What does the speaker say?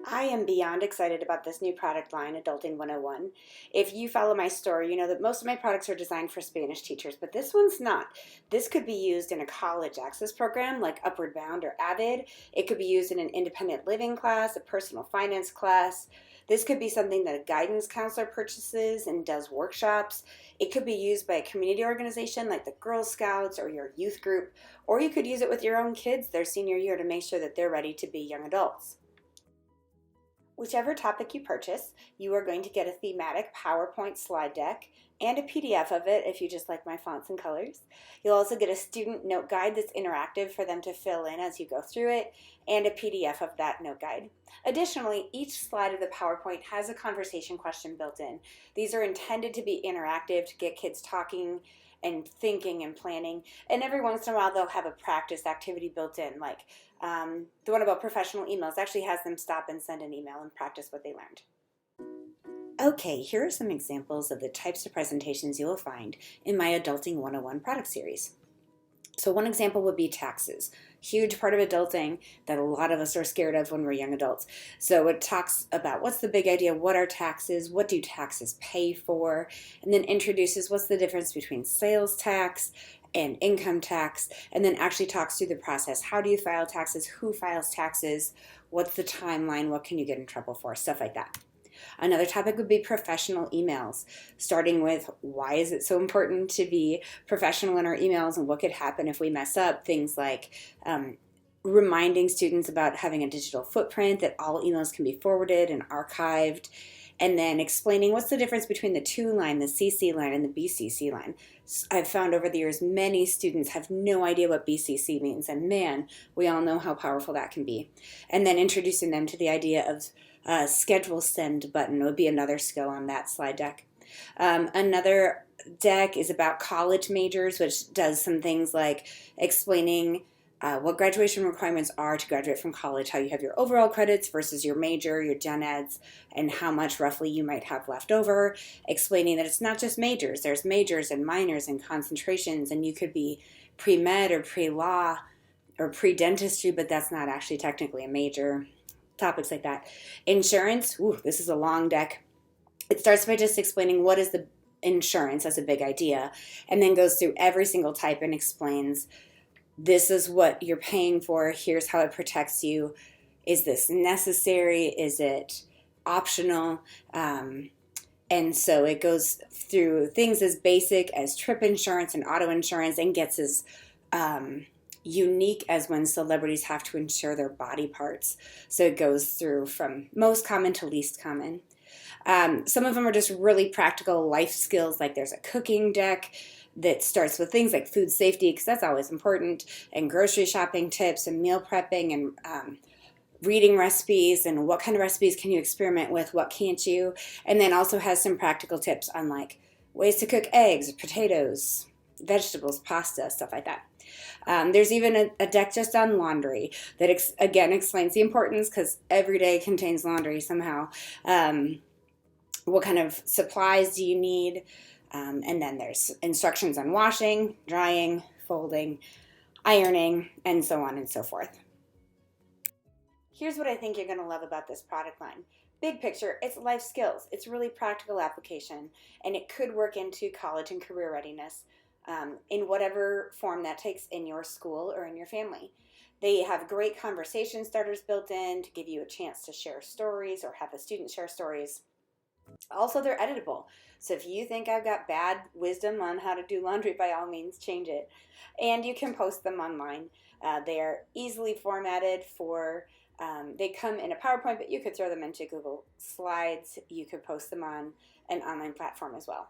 I am beyond excited about this new product line, Adulting 101. If you follow my story, you know that most of my products are designed for Spanish teachers, but this one's not. This could be used in a college access program like Upward Bound or Avid. It could be used in an independent living class, a personal finance class. This could be something that a guidance counselor purchases and does workshops. It could be used by a community organization like the Girl Scouts or your youth group, or you could use it with your own kids their senior year to make sure that they're ready to be young adults. Whichever topic you purchase, you are going to get a thematic PowerPoint slide deck and a PDF of it if you just like my fonts and colors. You'll also get a student note guide that's interactive for them to fill in as you go through it, and a PDF of that note guide. Additionally, each slide of the PowerPoint has a conversation question built in. These are intended to be interactive to get kids talking and thinking and planning, and every once in a while they'll have a practice activity built in, like the one about professional emails actually has them stop and send an email and practice what they learned. Okay, here are some examples of the types of presentations you will find in my Adulting 101 product series. So one example would be taxes. Huge part of adulting that a lot of us are scared of when we're young adults. So it talks about what's the big idea, what are taxes, what do taxes pay for, and then introduces what's the difference between sales tax and income tax, and then actually talks through the process. How do you file taxes? Who files taxes? What's the timeline? What can you get in trouble for? Stuff like that. Another topic would be professional emails, starting with why is it so important to be professional in our emails and what could happen if we mess up. Things like reminding students about having a digital footprint, that all emails can be forwarded and archived, and then explaining what's the difference between the to line, the CC line, and the BCC line. I've found over the years many students have no idea what BCC means, and man, we all know how powerful that can be. And then introducing them to the idea of schedule send button would be another skill on that slide deck. Another deck is about college majors, which does some things like explaining what graduation requirements are to graduate from college, how you have your overall credits versus your major, your gen eds, and how much roughly you might have left over, explaining that it's not just majors. There's majors and minors and concentrations, and you could be pre-med or pre-law or pre-dentistry, but that's not actually technically a major. Topics like that. Insurance, this is a long deck. It starts by just explaining what is the insurance as a big idea, and then goes through every single type and explains this is what you're paying for, here's how it protects you, is this necessary, is it optional, and so it goes through things as basic as trip insurance and auto insurance, and gets as unique as when celebrities have to insure their body parts. So it goes through from most common to least common. Some of them are just really practical life skills, like there's a cooking deck that starts with things like food safety, because that's always important, and grocery shopping tips and meal prepping and reading recipes and what kind of recipes can you experiment with, what can't you, and then also has some practical tips on like ways to cook eggs, potatoes, vegetables, pasta, stuff like that. There's even a deck just on laundry that again explains the importance, because every day contains laundry somehow. What kind of supplies do you need? And then there's instructions on washing, drying, folding, ironing, and so on and so forth. Here's what I think you're going to love about this product line. Big picture, it's life skills. It's really practical application, and it could work into college and career readiness in whatever form that takes in your school or in your family. They have great conversation starters built in to give you a chance to share stories or have a student share stories. Also, they're editable. So if you think I've got bad wisdom on how to do laundry, by all means, change it. And you can post them online. They are easily formatted for, they come in a PowerPoint, but you could throw them into Google Slides. You could post them on an online platform as well.